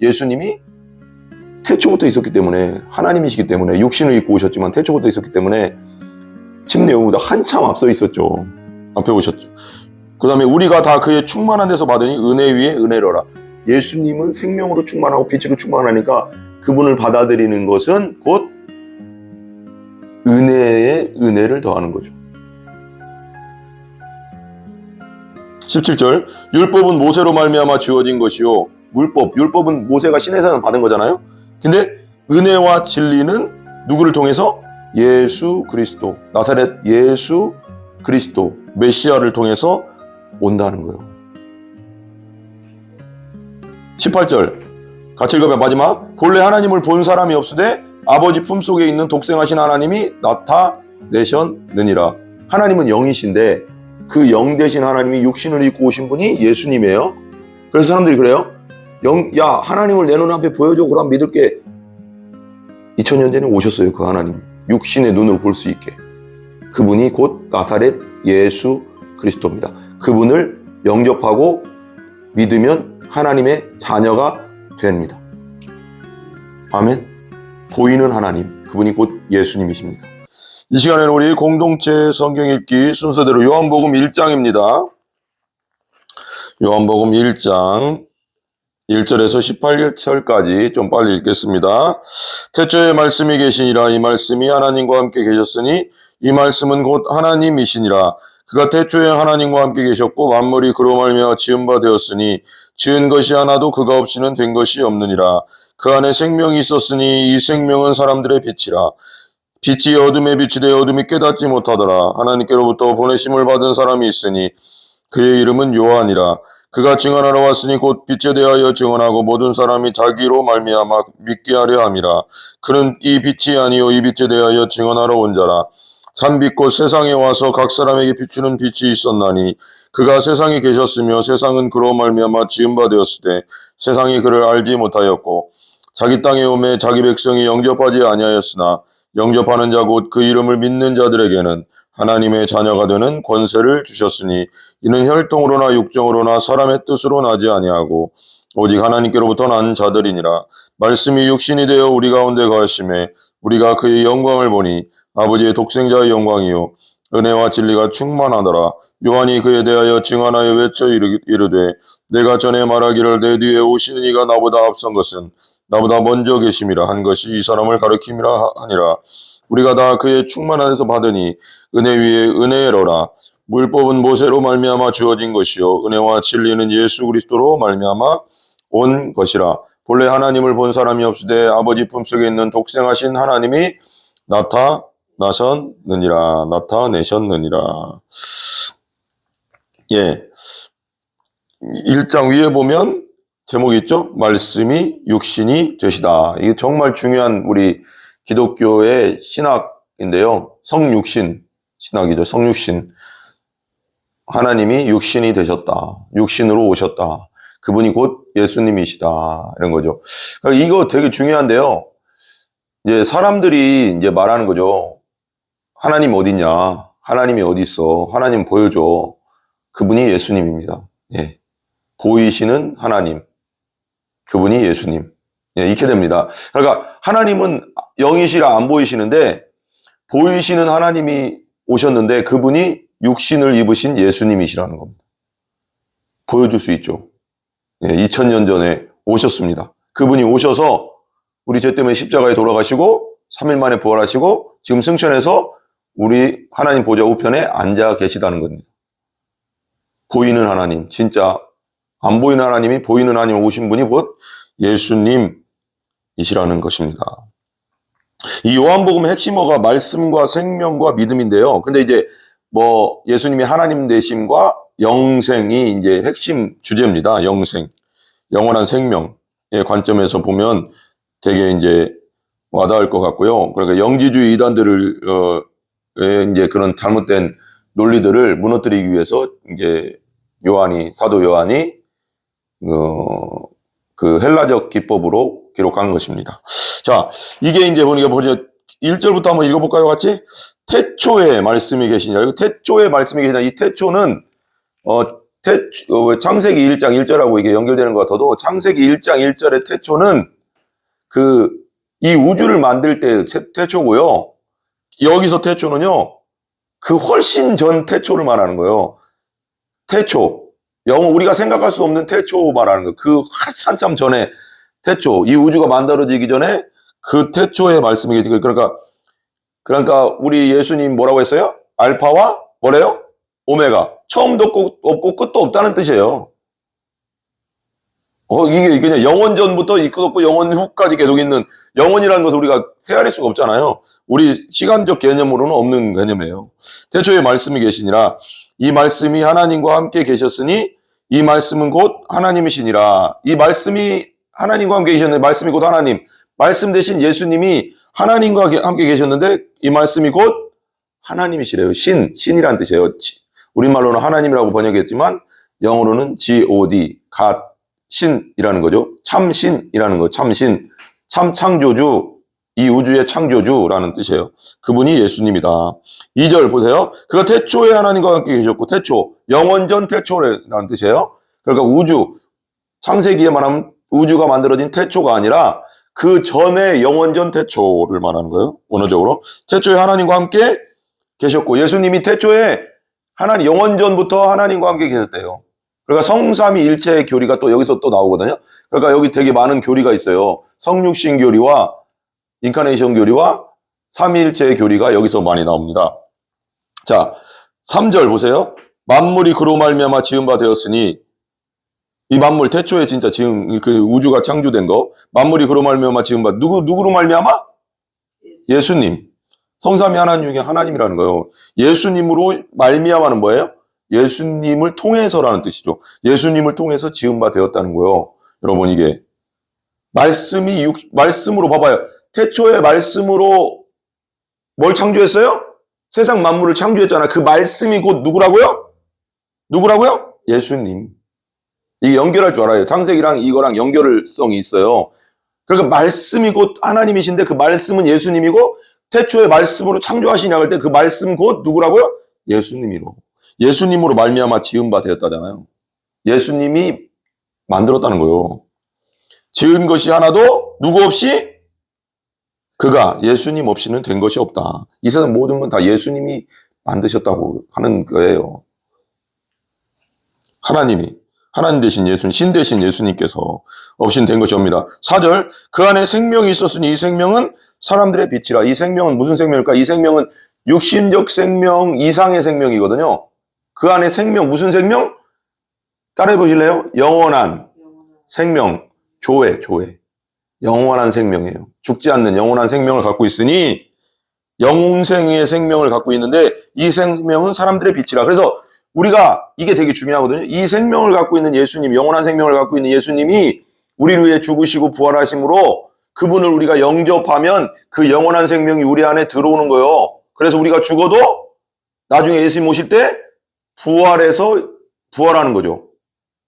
예수님이 태초부터 있었기 때문에, 하나님이시기 때문에, 육신을 입고 오셨지만 태초부터 있었기 때문에 침례요보다 한참 앞서 있었죠. 앞에 오셨죠. 그 다음에 우리가 다 그의 충만한 데서 받으니 은혜 위에 은혜로라. 예수님은 생명으로 충만하고 빛으로 충만하니까 그분을 받아들이는 것은 곧 은혜에 은혜를 더하는 거죠. 17절, 율법은 모세로 말미암아 주어진 것이요. 율법은 모세가 시내에서 받은 거잖아요. 근데 은혜와 진리는 누구를 통해서? 예수 그리스도, 나사렛 예수 그리스도, 메시아를 통해서 온다는 거예요. 18절 같이 읽어봐. 마지막, 본래 하나님을 본 사람이 없으되 아버지 품속에 있는 독생하신 하나님이 나타내셨느니라. 하나님은 영이신데 그 영 되신 하나님이 육신을 입고 오신 분이 예수님이에요. 그래서 사람들이 그래요. 야, 하나님을 내 눈앞에 보여줘, 그럼 믿을게. 2000년 전에 오셨어요. 그 하나님이 육신의 눈으로 볼 수 있게. 그분이 곧 나사렛 예수 그리스도입니다. 그분을 영접하고 믿으면 하나님의 자녀가 됩니다. 아멘. 보이는 하나님, 그분이 곧 예수님이십니다. 이 시간에는 우리 공동체 성경 읽기 순서대로 요한복음 1장입니다. 요한복음 1장 1절에서 18절까지 좀 빨리 읽겠습니다. 태초에 말씀이 계시니라. 이 말씀이 하나님과 함께 계셨으니 이 말씀은 곧 하나님이시니라. 그가 태초에 하나님과 함께 계셨고 만물이 그로 말미암아 지은 바 되었으니 지은 것이 하나도 그가 없이는 된 것이 없느니라. 그 안에 생명이 있었으니 이 생명은 사람들의 빛이라. 빛이 어둠에 빛이 되어 어둠이 깨닫지 못하더라. 하나님께로부터 보내심을 받은 사람이 있으니 그의 이름은 요한이라. 그가 증언하러 왔으니 곧 빛에 대하여 증언하고 모든 사람이 자기로 말미암아 믿게 하려 함이라. 그는 이 빛이 아니요 이 빛에 대하여 증언하러 온 자라. 산빛 곧 세상에 와서 각 사람에게 비추는 빛이 있었나니 그가 세상에 계셨으며 세상은 그로 말미암아 지은 바 되었을 때 세상이 그를 알지 못하였고 자기 땅에 오매 자기 백성이 영접하지 아니하였으나 영접하는 자 곧 그 이름을 믿는 자들에게는 하나님의 자녀가 되는 권세를 주셨으니 이는 혈통으로나 육정으로나 사람의 뜻으로 나지 아니하고 오직 하나님께로부터 난 자들이니라. 말씀이 육신이 되어 우리 가운데 거하심에 우리가 그의 영광을 보니 아버지의 독생자의 영광이요 은혜와 진리가 충만하더라. 요한이 그에 대하여 증언하여 외쳐 이르되 내가 전에 말하기를 내 뒤에 오시는 이가 나보다 앞선 것은 나보다 먼저 계심이라 한 것이 이 사람을 가리킴이라 하니라. 우리가 다 그의 충만한 데서 받으니 은혜 위에 은혜로라. 율법은 모세로 말미암아 주어진 것이요 은혜와 진리는 예수 그리스도로 말미암아 온 것이라. 본래 하나님을 본 사람이 없으되 아버지 품속에 있는 독생하신 하나님이 나타내셨느니라. 예. 1장 위에 보면 제목이 있죠? 말씀이 육신이 되시다. 이게 정말 중요한 우리 기독교의 신학인데요. 성육신 신학이죠. 성육신. 하나님이 육신이 되셨다. 육신으로 오셨다. 그분이 곧 예수님이시다. 이런 거죠. 그러니까 이거 되게 중요한데요. 이제 사람들이 이제 말하는 거죠. 하나님 어딨냐? 하나님이 어디 있어? 하나님 보여줘. 그분이 예수님입니다. 예. 보이시는 하나님. 그분이 예수님. 예, 이렇게 됩니다. 그러니까 하나님은 영이시라 안 보이시는데 보이시는 하나님이 오셨는데 그분이 육신을 입으신 예수님이시라는 겁니다. 보여줄 수 있죠. 예, 2000년 전에 오셨습니다. 그분이 오셔서 우리 죄 때문에 십자가에 돌아가시고 3일 만에 부활하시고 지금 승천해서 우리 하나님 보좌 우편에 앉아 계시다는 겁니다. 보이는 하나님, 진짜 안 보이는 하나님이 보이는 하나님 오신 분이 곧 예수님이시라는 것입니다. 이 요한복음의 핵심어가 말씀과 생명과 믿음인데요. 근데 이제 뭐 예수님이 하나님 되심과 영생이 이제 핵심 주제입니다. 영생, 영원한 생명의 관점에서 보면 되게 이제 와닿을 것 같고요. 그러니까 영지주의 이단들을 이제 그런 잘못된 논리들을 무너뜨리기 위해서 이제 사도 요한이 그 헬라적 기법으로 기록한 것입니다. 자, 이게 이제 보니까 1절부터 한번 읽어볼까요, 같이? 태초에 말씀이 계시냐. 태초에 말씀이 계시냐. 이 태초는, 창세기 1장 1절하고 이게 연결되는 것 같아도 창세기 1장 1절의 태초는 이 우주를 만들 때 태초고요. 여기서 태초는요, 그 훨씬 전 태초를 말하는 거예요. 태초. 우리가 생각할 수 없는 태초 말하는 거예요. 그 한참 전에 태초. 이 우주가 만들어지기 전에 그 태초의 말씀이겠죠. 그러니까 우리 예수님 뭐라고 했어요? 알파와 뭐래요? 오메가. 처음도 없고 끝도 없다는 뜻이에요. 이게 그냥 영원 전부터 있고 없고 영원 후까지 계속 있는, 영원이라는 것을 우리가 헤아릴 수가 없잖아요. 우리 시간적 개념으로는 없는 개념이에요. 태초에 말씀이 계시니라. 이 말씀이 하나님과 함께 계셨으니 이 말씀은 곧 하나님이시니라. 이 말씀이 하나님과 함께 계셨는데 말씀이 곧 하나님. 말씀 대신 예수님이 하나님과 함께 계셨는데 이 말씀이 곧 하나님이시래요. 신이란 뜻이에요. 우리말로는 하나님이라고 번역했지만 영어로는 God, God, 신이라는 거죠. 참신이라는 거, 참신, 참 창조주, 이 우주의 창조주라는 뜻이에요. 그분이 예수님이다. 2절 보세요. 그가 태초에 하나님과 함께 계셨고, 태초, 영원전 태초라는 뜻이에요. 그러니까 창세기에 말하면 우주가 만들어진 태초가 아니라 그 전에 영원전 태초를 말하는 거예요. 원어적으로. 태초에 하나님과 함께 계셨고, 예수님이 태초에 영원전부터 하나님과 함께 계셨대요. 그러니까 성삼위 일체의 교리가 또 여기서 또 나오거든요. 그러니까 여기 되게 많은 교리가 있어요. 성육신 교리와 인카네이션 교리와 삼위일체의 교리가 여기서 많이 나옵니다. 자, 3절 보세요. 만물이 그로 말미암아 지은 바 되었으니, 이 만물 태초에 진짜 지은 그 우주가 창조된 거, 만물이 그로 말미암아 지은 바, 누구로 말미암아? 예수님. 성삼위 하나님 중에 하나님이라는 거예요. 예수님으로 말미암아는 뭐예요? 예수님을 통해서라는 뜻이죠. 예수님을 통해서 지은 바 되었다는 거예요. 여러분, 이게 말씀으로 봐봐요. 태초의 말씀으로 뭘 창조했어요? 세상 만물을 창조했잖아. 그 말씀이 곧 누구라고요? 예수님. 이게 연결할 줄 알아요. 창세기랑 이거랑 연결성이 있어요. 그러니까 말씀이 곧 하나님이신데 그 말씀은 예수님이고, 태초의 말씀으로 창조하시냐 할 때 그 말씀 곧 누구라고요? 예수님으로 말미암아 지은 바 되었다잖아요. 예수님이 만들었다는 거예요. 지은 것이 하나도 누구 없이, 그가 예수님 없이는 된 것이 없다. 이 세상 모든 건 다 예수님이 만드셨다고 하는 거예요. 하나님 대신 예수님, 신 대신 예수님께서 없이는 된 것이 없습니다. 4절, 그 안에 생명이 있었으니 이 생명은 사람들의 빛이라. 이 생명은 무슨 생명일까? 이 생명은 육신적 생명 이상의 생명이거든요. 그 안에 생명, 무슨 생명? 따라해 보실래요? 영원한 생명, 조회. 영원한 생명이에요. 죽지 않는 영원한 생명을 갖고 있으니, 영생의 생명을 갖고 있는데 이 생명은 사람들의 빛이라. 그래서 우리가 이게 되게 중요하거든요. 이 생명을 갖고 있는 예수님, 영원한 생명을 갖고 있는 예수님이 우리를 위해 죽으시고 부활하심으로 그분을 우리가 영접하면 그 영원한 생명이 우리 안에 들어오는 거예요. 그래서 우리가 죽어도 나중에 예수님 오실 때 부활해서 부활하는 거죠.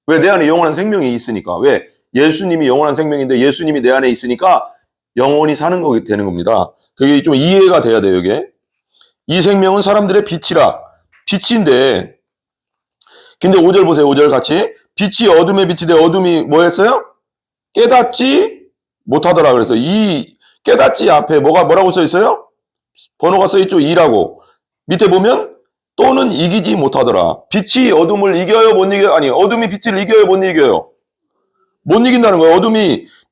왜? 내 안에 영원한 생명이 있으니까. 왜? 예수님이 영원한 생명인데 예수님이 내 안에 있으니까 영원히 사는 거게 되는 겁니다. 그게 좀 이해가 돼야 돼요, 이게. 이 생명은 사람들의 빛이라. 빛인데, 근데 5절 보세요, 5절 같이. 빛이 어둠에 빛이 어둠이 뭐 했어요? 깨닫지 못하더라. 그래서 이 깨닫지 앞에 뭐라고 써 있어요? 번호가 써 있죠, 2라고. 밑에 보면 또는 이기지 못하더라. 빛이 어둠을 이겨요, 못 이겨요? 아니, 어둠이 빛을 이겨요, 못 이겨요? 못 이긴다는 거예요.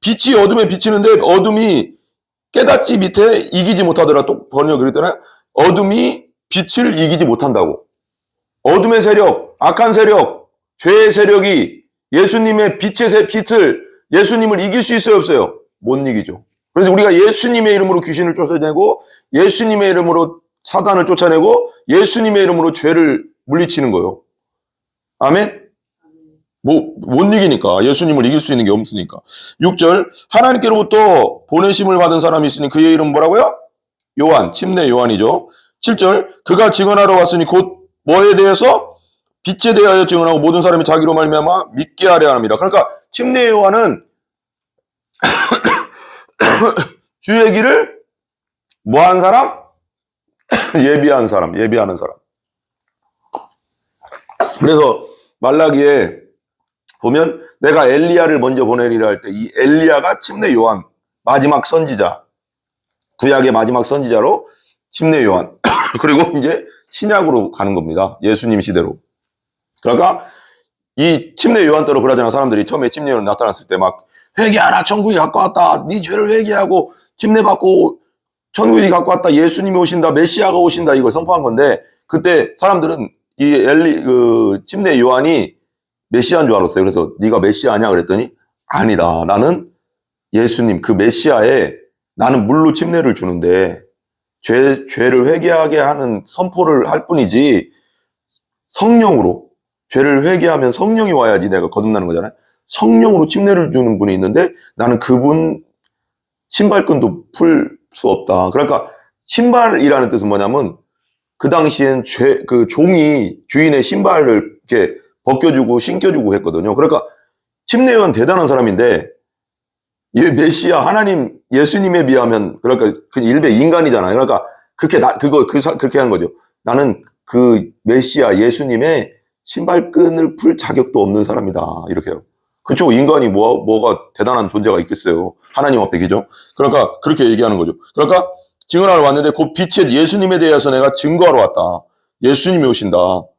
빛이 어둠에 비치는데 어둠이 깨닫지 밑에 이기지 못하더라. 또 번역 그랬잖아요. 어둠이 빛을 이기지 못한다고. 어둠의 세력, 악한 세력, 죄의 세력이 예수님의 빛의 빛을, 예수님을 이길 수 있어요, 없어요? 못 이기죠. 그래서 우리가 예수님의 이름으로 귀신을 쫓아내고, 예수님의 이름으로 사단을 쫓아내고, 예수님의 이름으로 죄를 물리치는 거예요. 아멘? 못 이기니까. 예수님을 이길 수 있는 게 없으니까. 6절, 하나님께로부터 보내심을 받은 사람이 있으니 그의 이름 뭐라고요? 요한, 침례 요한이죠. 7절, 그가 증언하러 왔으니 곧 뭐에 대해서? 빛에 대하여 증언하고 모든 사람이 자기로 말미암아 믿게 하려 합니다. 그러니까 침례 요한은 주의 길을 뭐한 사람? 예비하는 사람. 그래서 말라기에 보면 내가 엘리야를 먼저 보내리라 할 때 이 엘리야가 침례 요한, 마지막 선지자, 구약의 마지막 선지자로 침례 요한. 그리고 이제 신약으로 가는 겁니다. 예수님 시대로. 그러니까 이 침례 요한 때로 그러잖아. 사람들이 처음에 침례 요한 나타났을 때 막 회개하라, 천국이 가까웠다. 네 죄를 회개하고 침례 받고 천국이 가까웠다. 예수님이 오신다. 메시아가 오신다. 이걸 선포한 건데 그때 사람들은 이 침례 요한이 메시아인 줄 알았어요. 그래서 네가 메시아냐 그랬더니 아니다. 나는 예수님 그 메시아에 나는 물로 침례를 주는데 죄를 회개하게 하는 선포를 할 뿐이지 성령으로 죄를 회개하면 성령이 와야지 내가 거듭나는 거잖아요. 성령으로 침례를 주는 분이 있는데 나는 그분 신발끈도 풀 수 없다. 그러니까 신발이라는 뜻은 뭐냐면 그 당시엔 그 종이 주인의 신발을 이렇게 벗겨주고 신겨주고 했거든요. 그러니까 침례 요한 대단한 사람인데 이 메시아 하나님 예수님에 비하면 그러니까 그 일배 인간이잖아요. 그러니까 그렇게 한 거죠. 나는 그 메시아 예수님의 신발끈을 풀 자격도 없는 사람이다. 이렇게요. 그쵸? 인간이 뭐가 대단한 존재가 있겠어요. 하나님 앞에, 그죠? 그러니까 그렇게 얘기하는 거죠. 그러니까 증언하러 왔는데 그 빛의 예수님에 대해서 내가 증거하러 왔다. 예수님이 오신다.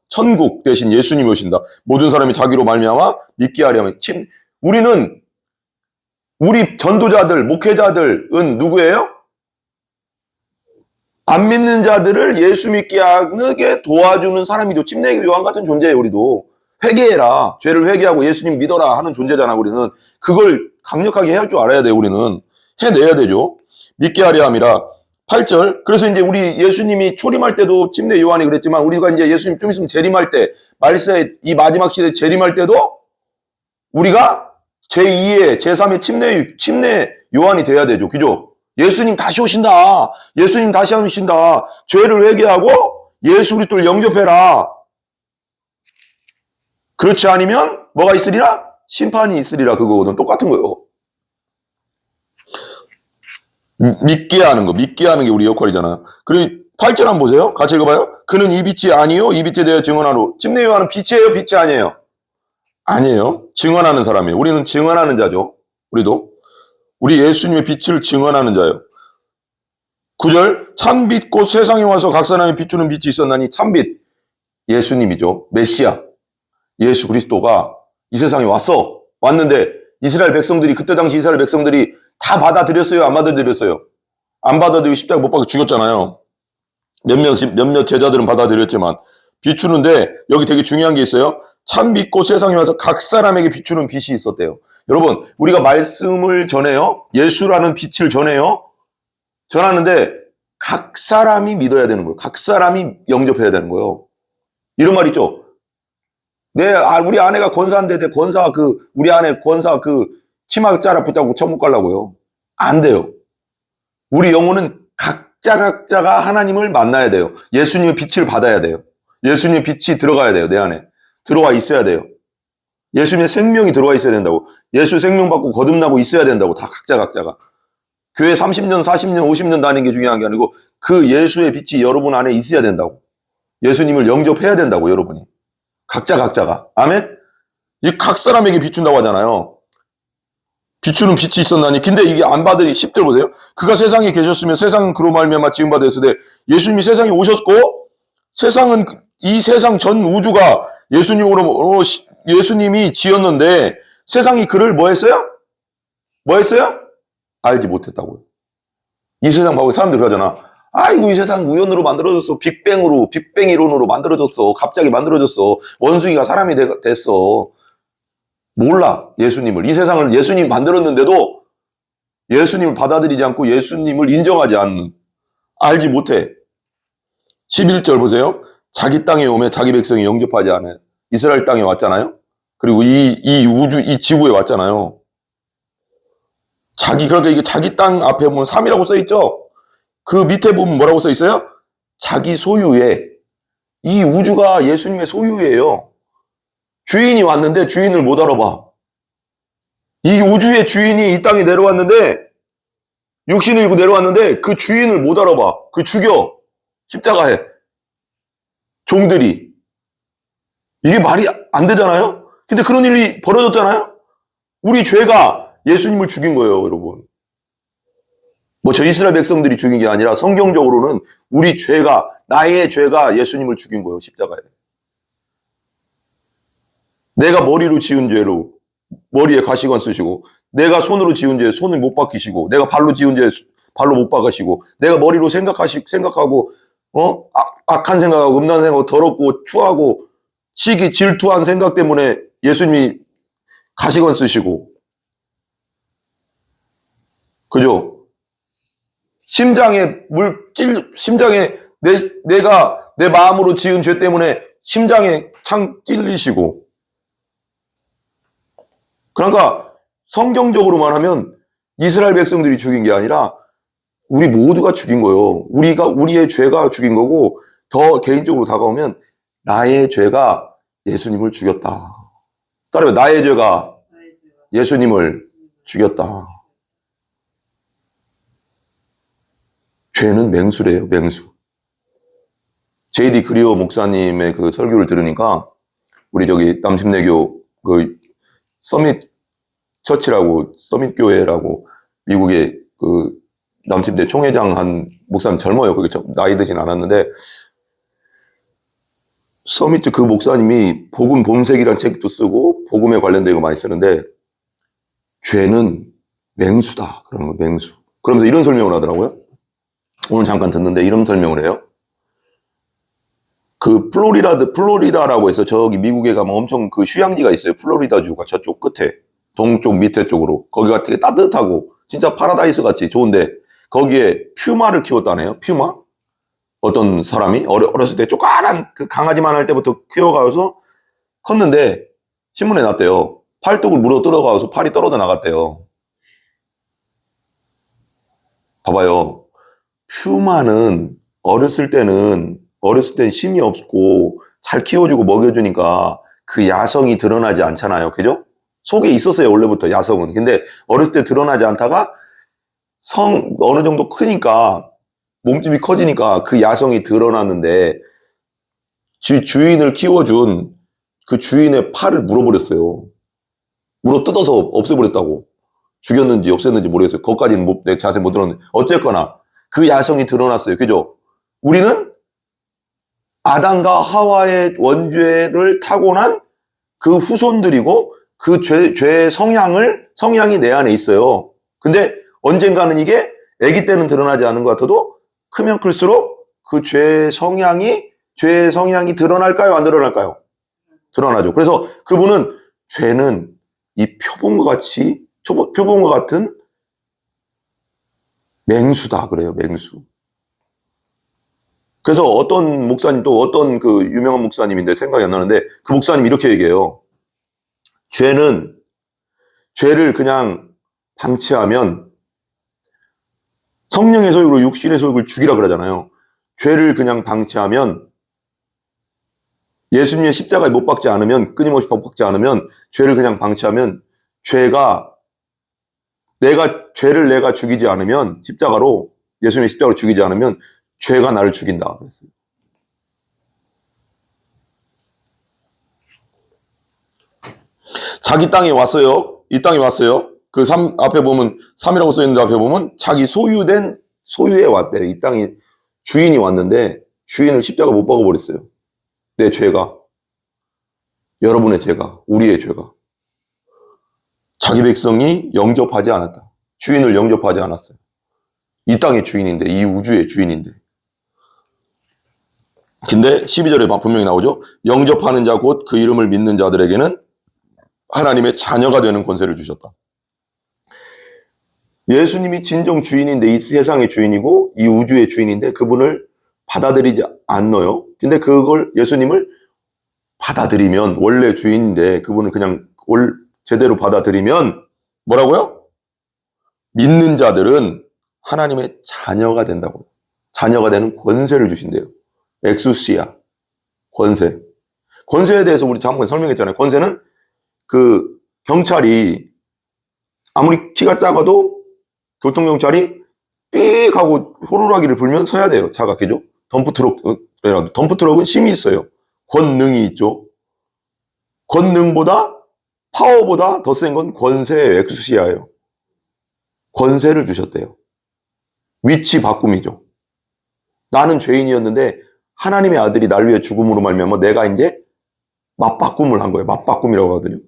천국 대신 예수님이 오신다. 모든 사람이 자기로 말미암아 믿게 하려면 우리 전도자들, 목회자들은 누구예요? 안 믿는 자들을 예수 믿게 하게 도와주는 사람이죠. 침례 요한 같은 존재예요, 우리도. 회개해라. 죄를 회개하고 예수님 믿어라 하는 존재잖아, 우리는. 그걸 강력하게 해야 할 줄 알아야 돼요, 우리는. 해내야 되죠. 믿게 하려 함이라. 8절. 그래서 이제 우리 예수님이 초림할 때도 침례 요한이 그랬지만 우리가 이제 예수님 좀 있으면 재림할 때, 말세의 이 마지막 시대 재림할 때도 우리가 제2의, 제3의 침례 요한이 돼야 되죠. 그죠? 예수님 다시 오신다. 예수님 다시 오신다. 죄를 회개하고 예수 그리스도를 영접해라. 그렇지 않으면 뭐가 있으리라? 심판이 있으리라. 그거거든. 똑같은 거예요. 믿게 하는 게 우리 역할이잖아. 그리고 8절 한번 보세요. 같이 읽어봐요. 그는 이 빛이 아니요 이 빛에 대해 증언하노. 침례 요한은 빛이에요, 빛이 아니에요? 아니에요. 증언하는 사람이에요. 우리는 증언하는 자죠. 우리 예수님의 빛을 증언하는 자예요. 9절 참빛 곧 세상에 와서 각 사람이 비추는 빛이 있었나니 참빛 예수님이죠. 메시아 예수 그리스도가 이 세상에 왔는데 이스라엘 백성들이 그때 당시 이스라엘 백성들이 다 받아들였어요? 안 받아들였어요? 안 받아들이고 십자가 못 박아 죽였잖아요. 몇몇 제자들은 받아들였지만 비추는데 여기 되게 중요한 게 있어요. 참빛 곧 세상에 와서 각 사람에게 비추는 빛이 있었대요. 여러분 우리가 말씀을 전해요. 예수라는 빛을 전하는데 각 사람이 믿어야 되는 거예요. 각 사람이 영접해야 되는 거예요. 이런 말 있죠. 우리 아내가 권사인데 우리 아내 권사 치마 짜라 붙잡고 천국 가려고요. 안 돼요. 우리 영혼은 각자가 하나님을 만나야 돼요. 예수님의 빛을 받아야 돼요. 예수님의 빛이 들어가야 돼요. 내 안에. 들어와 있어야 돼요. 예수님의 생명이 들어와 있어야 된다고. 예수 생명 받고 거듭나고 있어야 된다고. 다 각자가. 교회 30년, 40년, 50년 다니는 게 중요한 게 아니고 그 예수의 빛이 여러분 안에 있어야 된다고. 예수님을 영접해야 된다고, 여러분이. 각자가. 아멘? 이 각 사람에게 비춘다고 하잖아요. 비추는 빛이 있었나니. 근데 이게 안 받으니 10절 보세요. 그가 세상에 계셨으면 세상은 그로 말미암아 지음 받았으되 예수님이 세상에 오셨고 이 세상 전 우주가 예수님이 지었는데 세상이 그를 뭐 했어요? 알지 못했다고요. 이 세상 보고 사람들이 그러잖아. 아이고 이 세상 우연으로 만들어졌어. 빅뱅 이론으로 만들어졌어. 갑자기 만들어졌어. 원숭이가 사람이 됐어. 몰라 예수님을. 이 세상을 예수님이 만들었는데도 예수님을 받아들이지 않고 예수님을 인정하지 않는, 알지 못해. 11절 보세요. 자기 땅에 오면 자기 백성이 영접하지 않아요. 이스라엘 땅에 왔잖아요. 그리고 이 우주 이 지구에 왔잖아요. 그러니까 이게 자기 땅 앞에 보면 3이라고 써있죠. 그 밑에 보면 뭐라고 써있어요? 자기 소유의. 이 우주가 예수님의 소유예요. 주인이 왔는데 주인을 못 알아봐. 이 우주의 주인이 이 땅에 내려왔는데 육신을 입고 내려왔는데 그 주인을 못 알아봐. 그 죽여. 십자가에. 종들이. 이게 말이 안 되잖아요? 근데 그런 일이 벌어졌잖아요? 우리 죄가 예수님을 죽인 거예요, 여러분. 뭐 저 이스라엘 백성들이 죽인 게 아니라 성경적으로는 우리 죄가, 나의 죄가 예수님을 죽인 거예요, 십자가에. 내가 머리로 지은 죄로 머리에 가시관 쓰시고, 내가 손으로 지은 죄 손을 못 박히시고, 내가 발로 지은 죄 발로 못 박으시고, 내가 머리로 생각하고, 악한 생각하고, 음란 생각하고, 더럽고, 추하고, 시기, 질투한 생각 때문에 예수님이 가시관 쓰시고, 그죠? 심장에 내가 내 마음으로 지은 죄 때문에 심장에 창 찔리시고. 그러니까 성경적으로 말하면 이스라엘 백성들이 죽인 게 아니라 우리 모두가 죽인 거예요. 우리의 죄가 죽인 거고, 더 개인적으로 다가오면 나의 죄가 예수님을 죽였다. 따라서 나의 죄가 예수님을 죽였다. 죄는 맹수래요, 맹수. J.D. 그리어 목사님의 그 설교를 들으니까 우리 저기 남심내교 그 서밋 처치라고, 서밋 교회라고 미국의 그 남침대 총회장 한 목사님, 젊어요. 그게 나이 드진 않았는데, 서밋 그 목사님이 복음 본색이라는 책도 쓰고 복음에 관련된 거 많이 쓰는데, 죄는 맹수다. 그런 거, 맹수. 그러면서 이런 설명을 하더라고요. 오늘 잠깐 듣는데 이런 설명을 해요. 그 플로리다라고 해서 저기 미국에 가면 엄청 그 휴양지가 있어요. 플로리다 주가 저쪽 끝에, 동쪽 밑에 쪽으로. 거기가 되게 따뜻하고 진짜 파라다이스 같이 좋은데, 거기에 퓨마를 키웠다네요. 퓨마. 어떤 사람이 어렸을 때 쪼까란 그 강아지만 할 때부터 키워가서 컸는데 신문에 났대요. 팔뚝을 물어 뜯어가서 팔이 떨어져 나갔대요. 봐봐요. 퓨마는 어렸을 때는 힘이 없고 잘 키워주고 먹여주니까 그 야성이 드러나지 않잖아요. 그죠? 속에 있었어요, 원래부터 야성은. 근데 어렸을 때 드러나지 않다가 어느 정도 크니까, 몸집이 커지니까 그 야성이 드러났는데, 주인을 키워준 그 주인의 팔을 물어버렸어요. 물어 뜯어서 없애버렸다고. 죽였는지 없앴는지 모르겠어요. 거기까지는 내 자세히 못 들었는데. 어쨌거나 그 야성이 드러났어요. 그죠? 우리는 아담과 하와의 원죄를 타고난 그 후손들이고, 그 죄의 성향이 내 안에 있어요. 근데 언젠가는 이게 아기 때는 드러나지 않은 것 같아도 크면 클수록 그 죄의 성향이 드러날까요? 안 드러날까요? 드러나죠. 그래서 그분은 죄는 이 표본과 같은 맹수다 그래요. 맹수. 그래서 어떤 목사님, 또 어떤 그 유명한 목사님인데 생각이 안 나는데, 그 목사님이 이렇게 얘기해요. 죄를 그냥 방치하면 성령의 소욕으로 육신의 소욕을 죽이라 그러잖아요. 죄를 그냥 방치하면, 예수님의 십자가에 못 박지 않으면, 끊임없이 못 박지 않으면, 죄를 그냥 방치하면, 죄를 내가 죽이지 않으면, 예수님의 십자가로 죽이지 않으면, 죄가 나를 죽인다 그랬어요. 자기 땅에 왔어요. 이 땅에 왔어요. 그 앞에 보면, 3이라고 써있는 앞에 보면, 자기 소유에 왔대요. 이 땅에 주인이 왔는데, 주인을 십자가 못 박아버렸어요. 내 죄가. 여러분의 죄가. 우리의 죄가. 자기 백성이 영접하지 않았다. 주인을 영접하지 않았어요. 이 땅의 주인인데, 이 우주의 주인인데. 근데 12절에 분명히 나오죠. 영접하는 자 곧 그 이름을 믿는 자들에게는 하나님의 자녀가 되는 권세를 주셨다. 예수님이 진정 주인인데, 이 세상의 주인이고 이 우주의 주인인데, 그분을 받아들이지 않나요? 근데 예수님을 받아들이면, 원래 주인인데 그분을 그냥 제대로 받아들이면 뭐라고요? 믿는 자들은 하나님의 자녀가 된다고. 자녀가 되는 권세를 주신대요. 엑수시아, 권세. 권세에 대해서 우리 잠깐 설명했잖아요. 권세는 그 경찰이 아무리 키가 작아도 교통경찰이 삑 하고 호루라기를 불면 서야 돼요. 차가. 그죠? 덤프트럭은 힘이 있어요. 권능이 있죠. 권능보다 파워보다 더 센 건 권세의 엑수시아예요. 권세를 주셨대요. 위치 바꿈이죠. 나는 죄인이었는데 하나님의 아들이 날 위해 죽음으로 말미암아 내가 이제 맞바꿈을 한 거예요. 맞바꿈이라고 하거든요.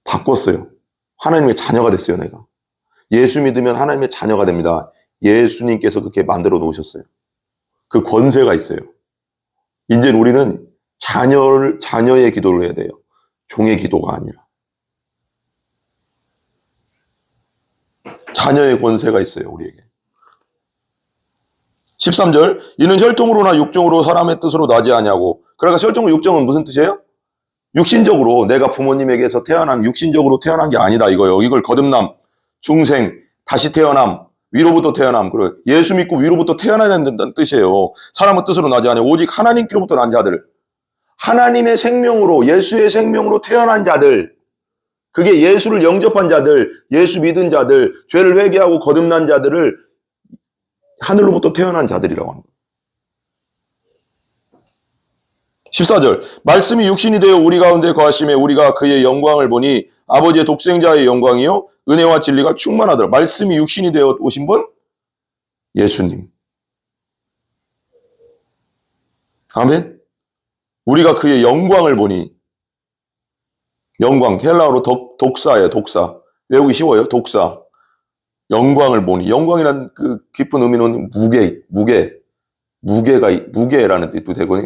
바꿨어요. 하나님의 자녀가 됐어요, 내가. 예수 믿으면 하나님의 자녀가 됩니다. 예수님께서 그렇게 만들어 놓으셨어요. 그 권세가 있어요. 이제 우리는 자녀의 기도를 해야 돼요. 종의 기도가 아니라. 자녀의 권세가 있어요, 우리에게. 13절, 이는 혈통으로나 육정으로 사람의 뜻으로 나지 아니하고. 그러니까 혈통과 육정은 무슨 뜻이에요? 육신적으로 내가 부모님에게서 태어난 육신적으로 태어난 게 아니다 이거예요. 이걸 거듭남, 중생, 다시 태어남, 위로부터 태어남. 그래 예수 믿고 위로부터 태어나야 된다는 뜻이에요. 사람의 뜻으로 나지 아니하고 오직 하나님께로부터 난 자들. 하나님의 생명으로 예수의 생명으로 태어난 자들. 그게 예수를 영접한 자들, 예수 믿은 자들, 죄를 회개하고 거듭난 자들을 하늘로부터 태어난 자들이라고 합니다. 14절 말씀이 육신이 되어 우리 가운데 거하심에 우리가 그의 영광을 보니 아버지의 독생자의 영광이요 은혜와 진리가 충만하더라. 말씀이 육신이 되어 오신 분? 예수님. 아멘. 우리가 그의 영광을 보니 영광 헬라어로 독사예요. 독사. 외우기 쉬워요. 독사. 영광을 보니 영광이란 그 깊은 의미는 무게라는 뜻도 되고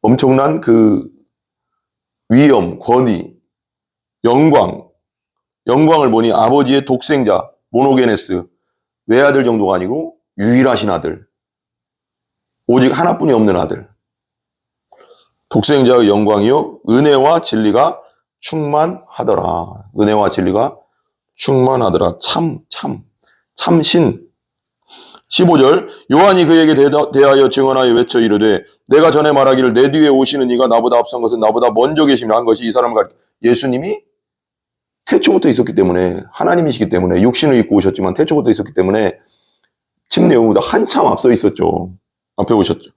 엄청난 그 위엄, 권위, 영광을 보니 아버지의 독생자, 모노게네스, 외아들 정도가 아니고 유일하신 아들, 오직 하나뿐이 없는 아들, 독생자의 영광이요 은혜와 진리가 충만하더라. 은혜와 진리가 충만하더라. 참신. 15절 요한이 그에게 대하여 증언하여 외쳐 이르되 내가 전에 말하기를 내 뒤에 오시는 이가 나보다 앞선 것은 나보다 먼저 계시며 한 것이 이 사람을 가리켜. 예수님이 태초부터 있었기 때문에 하나님이시기 때문에 육신을 입고 오셨지만 태초부터 있었기 때문에 침례후보다 한참 앞서 있었죠. 앞에 오셨죠.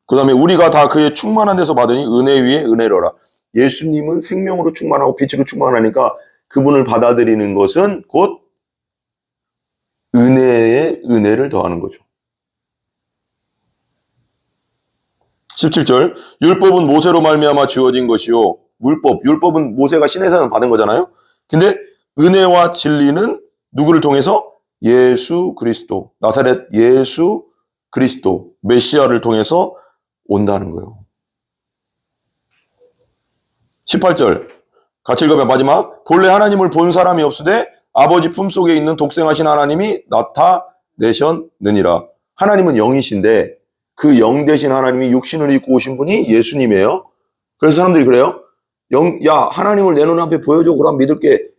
그 다음에 우리가 다 그의 충만한 데서 받으니 은혜 위에 은혜로라. 예수님은 생명으로 충만하고 빛으로 충만하니까 그분을 받아들이는 것은 곧 은혜에 은혜를 더하는 거죠. 17절 율법은 모세로 말미암아 주어진 것이요 율법은 모세가 시내산을 받은 거잖아요. 근데 은혜와 진리는 누구를 통해서? 예수 그리스도, 나사렛 예수 그리스도, 메시아를 통해서 온다는 거예요. 18절 같이 읽으면 마지막 본래 하나님을 본 사람이 없으되 아버지 품속에 있는 독생하신 하나님이 나타내셨느니라. 하나님은 영이신데 그 영 대신 하나님이 육신을 입고 오신 분이 예수님이에요. 그래서 사람들이 그래요. 야 하나님을 내 눈앞에 보여줘 그럼 믿을게.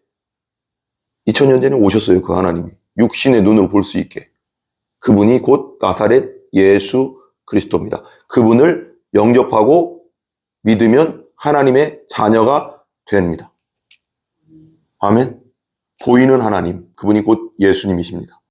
2000년 전에 오셨어요. 그 하나님이 육신의 눈으로 볼 수 있게. 그분이 곧 나사렛 예수 그리스도입니다. 그분을 영접하고 믿으면 하나님의 자녀가 됩니다. 아멘. 보이는 하나님, 그분이 곧 예수님이십니다.